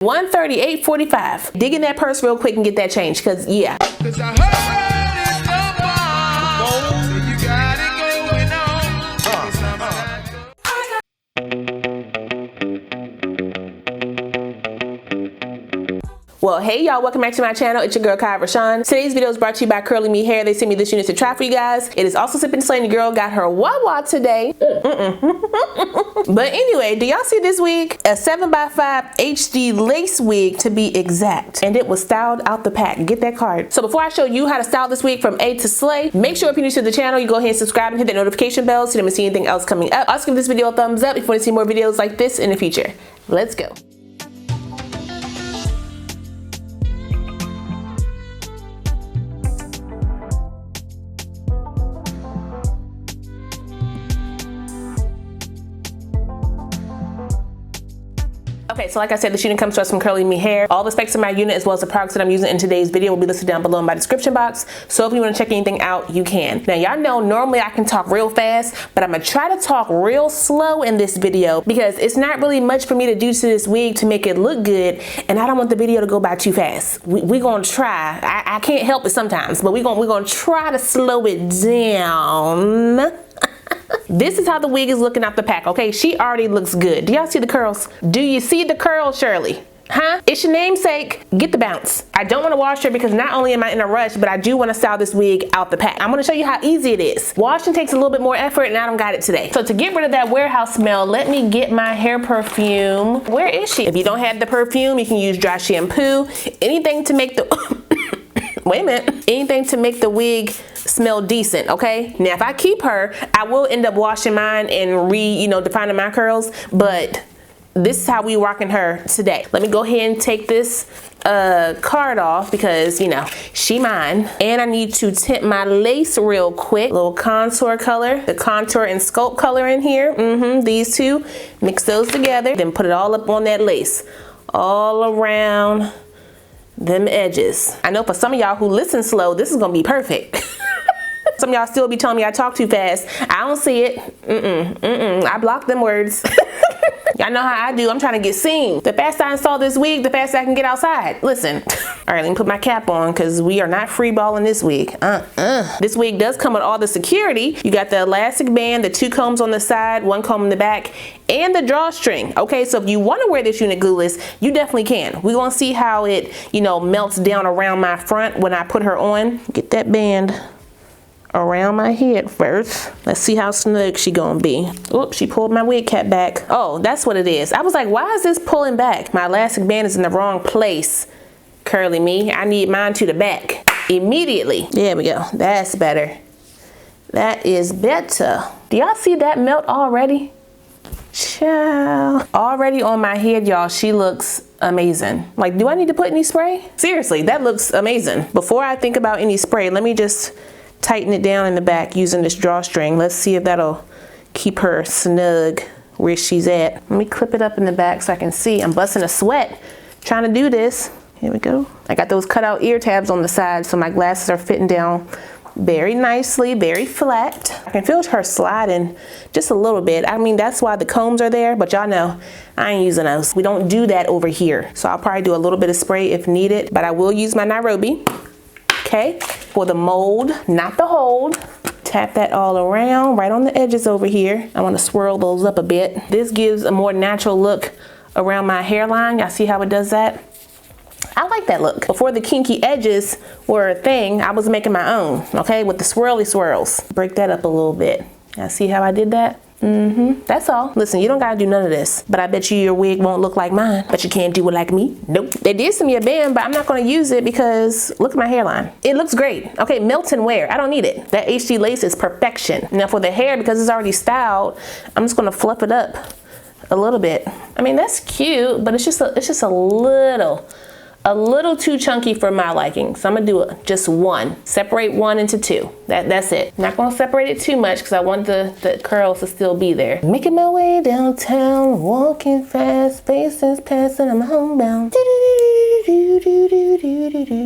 $138.45. Dig in that purse real quick and get that change, because yeah. Well, hey y'all, welcome back to my channel. It's your girl KIERASHON. Today's video is brought to you by CurlyMeHair. They sent me this unit to try for you guys. It is also Sippin' Slaying. The girl got her Wawa today. But anyway, do y'all see this wig? A 7x5 HD lace wig to be exact. And it was styled out the pack. Get that card. So before I show you how to style this wig from A to Slay, make sure if you're new to the channel, you go ahead and subscribe and hit that notification bell so you don't see anything else coming up. Also give this video a thumbs up if you want to see more videos like this in the future. Let's go. Okay, so like I said, this unit comes to us from CurlyMeHair. All the specs of my unit as well as the products that I'm using in today's video will be listed down below in my description box. So if you want to check anything out, you can. Now y'all know normally I can talk real fast, but I'm gonna try to talk real slow in this video because it's not really much for me to do to this wig to make it look good, and I don't want the video to go by too fast. We're gonna try. I can't help it sometimes, but we're gonna try to slow it down. This is how the wig is looking out the pack, okay? She already looks good. Do y'all see the curls? Do you see the curls, Shirley? Huh? It's your namesake. Get the bounce. I don't want to wash her because not only am I in a rush, but I do want to style this wig out the pack. I'm going to show you how easy it is. Washing takes a little bit more effort and I don't got it today. So to get rid of that warehouse smell, let me get my hair perfume. Where is she? If you don't have the perfume, you can use dry shampoo. Anything to make the... Wait a minute. Anything to make the wig smell decent, okay? Now, if I keep her, I will end up washing mine and defining my curls, but this is how we rocking her today. Let me go ahead and take this card off because, she mine. And I need to tint my lace real quick. Little contour color, the contour and sculpt color in here. These two, mix those together, then put it all up on that lace, all around them edges. I know for some of y'all who listen slow, this is gonna be perfect. Some of y'all still be telling me I talk too fast. I don't see it. I block them words. Y'all know how I do. I'm trying to get seen. The faster I install this wig, the faster I can get outside. Listen. All right, let me put my cap on because we are not freeballing this wig. This wig does come with all the security. You got the elastic band, the 2 combs on the side, 1 comb in the back, and the drawstring. Okay, so if you want to wear this unit glueless, you definitely can. We're gonna see how it, melts down around my front when I put her on. Get that band around my head first. Let's see how snug she gonna be. Oops, she pulled my wig cap back. Oh, that's what it is. I was like, why is this pulling back? My elastic band is in the wrong place. CurlyMe, I need mine to the back immediately. There we go. That's better. That is better. Do y'all see that melt already? Child. Already on my head, y'all, she looks amazing. Like, do I need to put any spray? Seriously, that looks amazing. Before I think about any spray, let me just tighten it down in the back using this drawstring. Let's see if that'll keep her snug where she's at. Let me clip it up in the back so I can see. I'm busting a sweat trying to do this. Here we go. I got those cutout ear tabs on the side so my glasses are fitting down very nicely, very flat. I can feel her sliding just a little bit. I mean, that's why the combs are there, but y'all know I ain't using those. We don't do that over here. So I'll probably do a little bit of spray if needed, but I will use my Nairobi. Okay, for the mold, not the hold. Tap that all around, right on the edges over here. I want to swirl those up a bit. This gives a more natural look around my hairline. Y'all see how it does that? I like that look. Before the kinky edges were a thing, I was making my own, okay, with the swirly swirls. Break that up a little bit. Y'all see how I did that? That's all. Listen, you don't gotta do none of this, but I bet you your wig won't look like mine, but you can't do it like me. Nope. They did send me a band, but I'm not gonna use it because look at my hairline. It looks great. Okay, melt and wear. I don't need it. That HD lace is perfection. Now for the hair, because it's already styled, I'm just gonna fluff it up a little bit. I mean, that's cute, but it's just a little too chunky for my liking. So I'm gonna do just 1. Separate 1 into 2. That's it. Not gonna separate it too much because I want the curls to still be there. Making my way downtown, walking fast, faces passing, I'm homebound.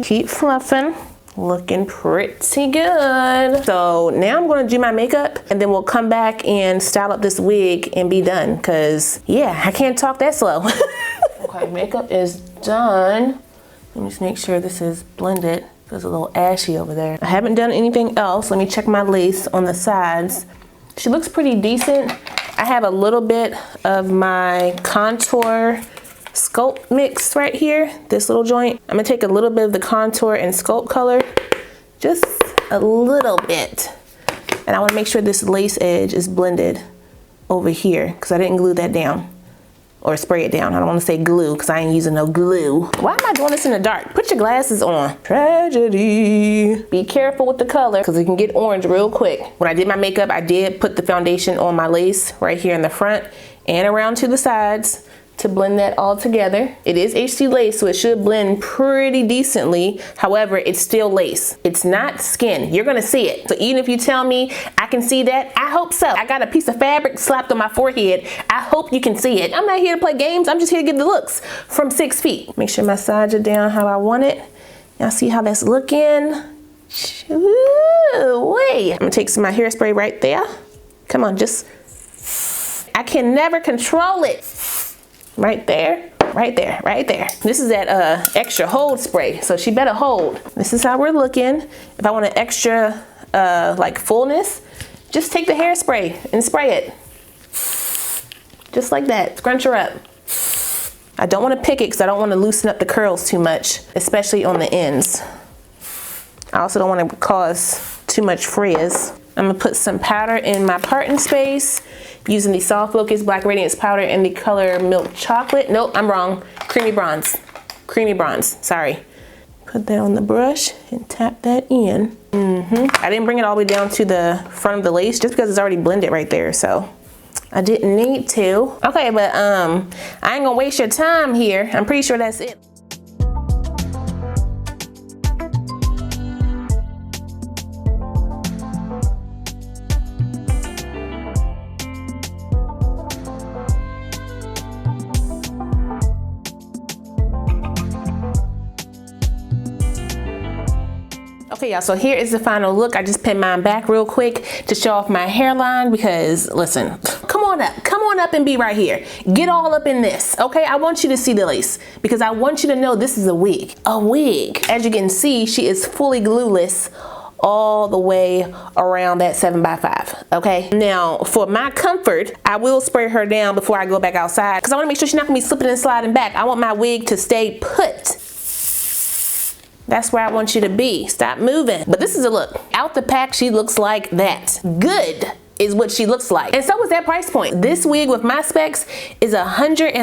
Keep fluffing. Looking pretty good. So now I'm gonna do my makeup and then we'll come back and style up this wig and be done. Cause yeah, I can't talk that slow. Okay, makeup is done. Let me just make sure this is blended. It's a little ashy over there. I haven't done anything else. Let me check my lace on the sides. She looks pretty decent. I have a little bit of my contour sculpt mix right here, this little joint. I'm gonna take a little bit of the contour and sculpt color, just a little bit. And I wanna make sure this lace edge is blended over here because I didn't glue that down or spray it down. I don't wanna say glue because I ain't using no glue. Why am I doing this in the dark? Put your glasses on. Tragedy. Be careful with the color because it can get orange real quick. When I did my makeup, I did put the foundation on my lace right here in the front and around to the sides to blend that all together. It is HC lace, so it should blend pretty decently. However, it's still lace. It's not skin. You're gonna see it. So even if you tell me I can see that, I hope so. I got a piece of fabric slapped on my forehead. I hope you can see it. I'm not here to play games. I'm just here to give the looks from 6 feet. Make sure my sides are down how I want it. Y'all see how that's looking? Ooh-wee. I'm gonna take some of my hairspray right there. Come on, just, I can never control it. Right there, right there, right there. This is that extra hold spray, so she better hold. This is how we're looking. If I want an extra like fullness, just take the hairspray and spray it. Just like that, scrunch her up. I don't want to pick it because I don't want to loosen up the curls too much, especially on the ends. I also don't want to cause too much frizz. I'm gonna put some powder in my parting space using the Soft Focus Black Radiance powder in the color Milk Chocolate. Nope, I'm wrong. Creamy Bronze. Creamy Bronze, sorry. Put that on the brush and tap that in. I didn't bring it all the way down to the front of the lace just because it's already blended right there, so I didn't need to. Okay, but I ain't gonna waste your time here. I'm pretty sure that's it. Okay, y'all, so here is the final look. I just pinned mine back real quick to show off my hairline because, listen, come on up and be right here. Get all up in this, okay? I want you to see the lace because I want you to know this is a wig. A wig. As you can see, she is fully glueless all the way around that 7x5, okay? Now, for my comfort, I will spray her down before I go back outside because I want to make sure she's not going to be slipping and sliding back. I want my wig to stay put. That's where I want you to be. Stop moving. But this is a look. Out the pack, she looks like that. Good is what she looks like. And so is that price point. This wig with my specs is $138.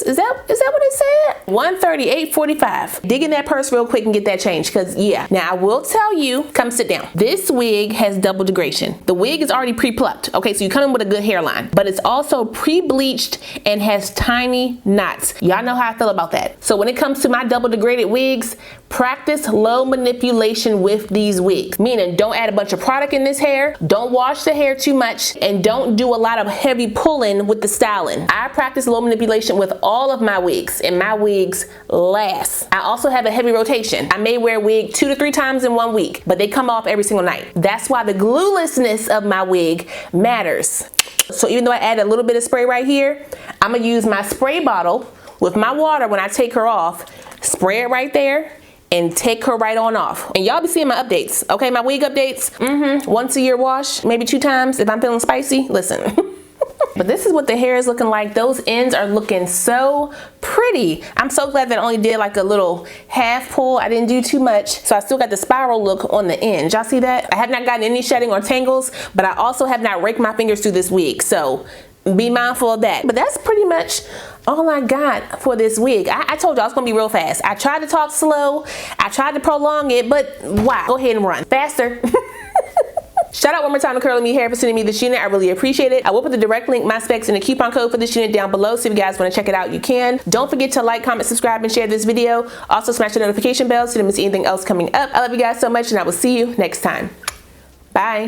Is that what it said? $138.45. Dig in that purse real quick and get that change, because yeah. Now I will tell you, come sit down. This wig has double degradation. The wig is already pre-plucked. Okay, so you come in with a good hairline, but it's also pre-bleached and has tiny knots. Y'all know how I feel about that. So when it comes to my double degraded wigs, practice low manipulation with these wigs. Meaning don't add a bunch of product in this hair, don't wash the hair too much, and don't do a lot of heavy pulling with the styling. I practice low manipulation with all of my wigs, and my wigs last. I also have a heavy rotation. I may wear a wig 2 to 3 times in 1 week, but they come off every single night. That's why the gluelessness of my wig matters. So even though I add a little bit of spray right here, I'm gonna use my spray bottle with my water when I take her off, spray it right there, and take her right on off. And y'all be seeing my updates, okay? My wig updates, once a year wash, maybe 2 times if I'm feeling spicy, listen. But this is what the hair is looking like. Those ends are looking so pretty. I'm so glad that I only did like a little half pull. I didn't do too much. So I still got the spiral look on the end. Y'all see that? I have not gotten any shedding or tangles, but I also have not raked my fingers through this wig. So be mindful of that. But that's pretty much all I got for this wig. I told y'all it's gonna be real fast. I tried to talk slow. I tried to prolong it, but wow, go ahead and run faster. Shout out one more time to CurlyMeHair for sending me this unit. I really appreciate it. I will put the direct link, my specs, and the coupon code for this unit down below. So if you guys want to check it out, you can. Don't forget to like, comment, subscribe, and share this video. Also smash the notification bell so you don't miss anything else coming up. I love you guys so much, and I will see you next time. Bye.